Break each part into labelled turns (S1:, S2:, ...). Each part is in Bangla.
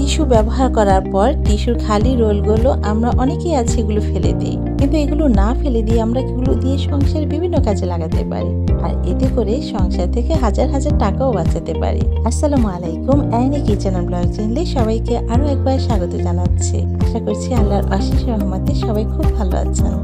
S1: টিস্যু ব্যবহার করার পর টিস্যুর খালি রোলগুলো আমরা অনেকেই আছে এগুলো ফেলে দিই, কিন্তু এগুলো না ফেলে দিয়ে আমরা এগুলো দিয়ে সংসারে বিভিন্ন কাজে লাগাতে পারি, আর এতে করে সংসার থেকে হাজার হাজার টাকাও বাঁচাতে পারি। আসসালামু আলাইকুম, অ্যানি কিচেন এন্ড ব্লগ চ্যানেলে সবাইকে আরো একবার স্বাগত জানাচ্ছি। আশা করছি আল্লাহর অশেষ রহমতে সবাই খুব ভালো আছেন।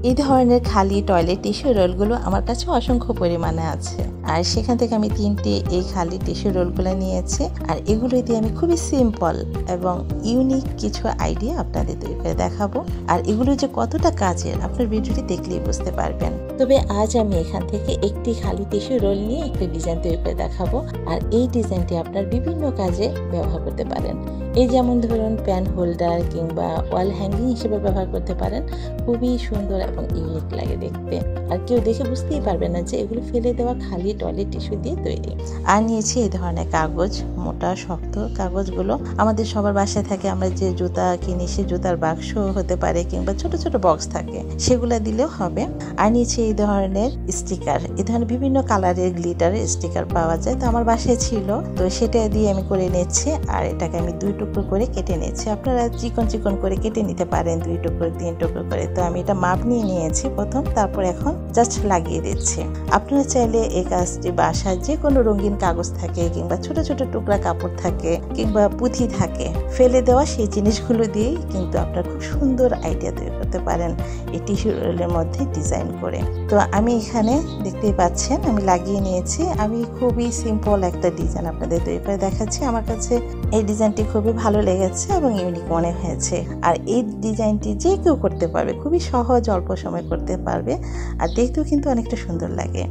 S1: এই ধরনের খালি টয়লেট টিস্যু রোলগুলো আমার কাছে অসংখ্য পরিমাণে আছে, আর সেখান থেকে আমি 3টে এই খালি টিস্যু রোলগুলো নিয়েছি। আর এগুলো দিয়ে আমি খুবই সিম্পল এবং ইউনিক কিছু আইডিয়া আপনাদের তৈরি করে দেখাবো, আর এগুলো যে কতটা কাজের আপনার ভিডিওটি দেখলেই বুঝতে পারবেন। তবে আজ আমি এখান থেকে একটি খালি টিস্যু রোল নিয়ে একটি ডিজাইন তৈরি করে দেখাবো, আর এই ডিজাইনটি আপনার বিভিন্ন কাজে ব্যবহার করতে পারেন। এই যেমন ধরুন প্যান হোল্ডার কিংবা ওয়াল হ্যাঙ্গিং হিসেবে ব্যবহার করতে পারেন। খুবই সুন্দর এবং ইউনিক লাগে দেখতে, আর কেউ দেখে বুঝতেই পারবে না যে এগুলো ফেলে দেওয়া খালি টয়লেট টিস্যু দিয়ে তৈরি। আর নিয়েছি এই ধরনের কাগজ, মোটা শক্ত কাগজগুলো আমাদের সবার বাসায় থাকে। আমরা যে জুতা কিনি সে জুতার বাক্স হতে পারে কিংবা ছোট ছোট বক্স থাকে, সেগুলা দিলেও হবে। আর নিয়েছি এই ধরনের স্টিকার, এই ধরনের বিভিন্ন কালারের গ্লিটারের স্টিকার পাওয়া যায়, তো আমার বাসায় ছিল, তো সেটা দিয়ে আমি করে নিচ্ছি। আর এটাকে আমি 2 টুকরো করে কেটে নিচ্ছি। আপনারা চিকন চিকন করে কেটে নিতে পারেন, 2 টুকরো 3 টুকরো করে। তো আমি এটা মাপ নিয়ে নিয়েছি প্রথম, তারপর এখন জাস্ট লাগিয়ে দিচ্ছি। আপনারা চাইলে এই কাজটি বাসায় যে কোনো রঙিন কাগজ থাকে কিংবা ছোট ছোট টুকরা কাপড় থাকে কিংবা পুঁথি থাকে, ফেলে দেওয়া সেই জিনিসগুলো দিয়েই কিন্তু আপনারা খুব সুন্দর আইডিয়া তৈরি করতে পারেন এই টিস্যু রোলের মধ্যে ডিজাইন করে। তো আমি এখানে দেখতেই পাচ্ছেন আমি লাগিয়ে নিয়েছি। আমি খুবই সিম্পল একটা ডিজাইন আপনাদের তৈরি করে দেখাচ্ছি। আমার কাছে এই ডিজাইনটি খুবই ভালো লেগেছে এবং ইউনিক মনে হয়েছে। আর এই ডিজাইনটি যে কেউ করতে পারবে, খুবই সহজ, অল্প সময় করতে পারবে, আর দেখতেও কিন্তু অনেকটা সুন্দর লাগে।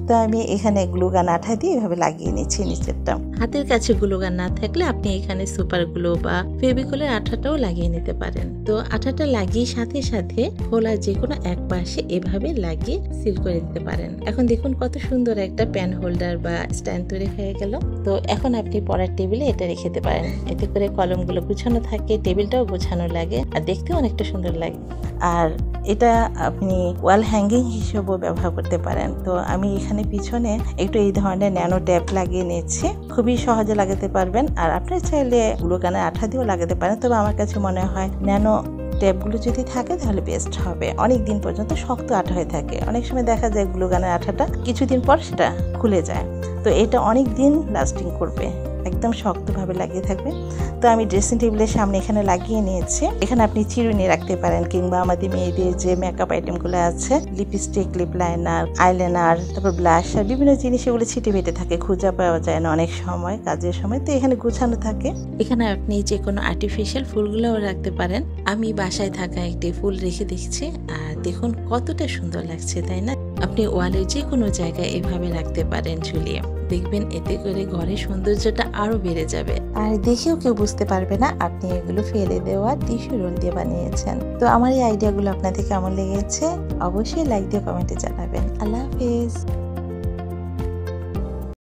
S1: তো আমি এখানে গ্লুগান আঠা দিয়ে এভাবে লাগিয়ে নিচ্ছি নিচেরটা। হাতের কাছে গ্লুগান না থাকলে আপনি এখানে সুপার গ্লু বা ফেভিকলের আঠাটাও লাগিয়ে নিতে পারেন। তো আঠাটা লাগিয়ে সাথে সাথে খোলা যে কোনো এক পাশে এভাবে লাগিয়ে সিল করে দিতে পারেন। এখন দেখুন কত সুন্দর একটা প্যান হোল্ডার বা স্ট্যান্ড তৈরি হয়ে গেল। তো এখন আপনি পড়ার টেবিলে এটা রেখে দিতে পারেন, এতে করে কলমগুলো গুছানো থাকে, টেবিলটাও গোছানো লাগে, আর দেখতেও অনেকটা সুন্দর লাগে। আর এটা আপনি ওয়াল হ্যাঙ্গিং হিসেবেও ব্যবহার করতে পারেন। তো আমি এখানে পিছনে একটু এই ধরনের ন্যানো ট্যাপ লাগিয়ে নিচ্ছি, খুবই সহজে লাগাতে পারবেন। আর আপনার চাইলে গ্লুগানের আঠা দিয়েও লাগাতে পারেন, তবে আমার কাছে মনে হয় ন্যানো ট্যাপগুলো যদি থাকে তাহলে বেস্ট হবে। অনেক দিন পর্যন্ত শক্ত আঠা হয়ে থাকে, অনেক সময় দেখা যায় গ্লুগানের আঠাটা কিছুদিন পর সেটা খুলে যায়, তো এটা অনেক দিন লাস্টিং করবে, একদম শক্তভাবে লাগিয়ে থাকবে। তো আমি ড্রেসিং টেবিলের সামনে এখানে লাগিয়ে নিয়েছি। এখানে আপনি চিরুনি রাখতে পারেন, কিংবা আমাদের মেয়েদের যে মেকআপ আইটেমগুলো আছে, লিপস্টিক, লিপ লাইনার, আইলাইনার, তারপর ব্লাশ, আর বিভিন্ন জিনিস এগুলো ছিটে বেটে থাকে, খুঁজে পাওয়া যায় না অনেক সময় কাজের সময়, তো এখানে গুছানো থাকে। এখানে আপনি যে কোনো আর্টিফিশিয়াল ফুলগুলোও রাখতে পারেন। আমি বাসায় থাকা একটি ফুল রেখে দেখছি, আর দেখুন কতটা সুন্দর লাগছে, তাই না? আপনি ওয়ালের যে কোনো জায়গায় এভাবে রাখতে পারেন ঝুলিয়ে, দেখবেন এতে করে ঘরের সৌন্দর্যটা আরো বেড়ে যাবে, আর দেখেও কেউ বুঝতে পারবে না আপনি এগুলো ফেলে দেওয়া টিস্যু রোল দিয়ে বানিয়েছেন। তো আমার এই আইডিয়াগুলো আপনাদের কেমন লেগেছে অবশ্যই লাইক দিয়ে কমেন্টে জানাবেন। আল্লাহ হাফেজ।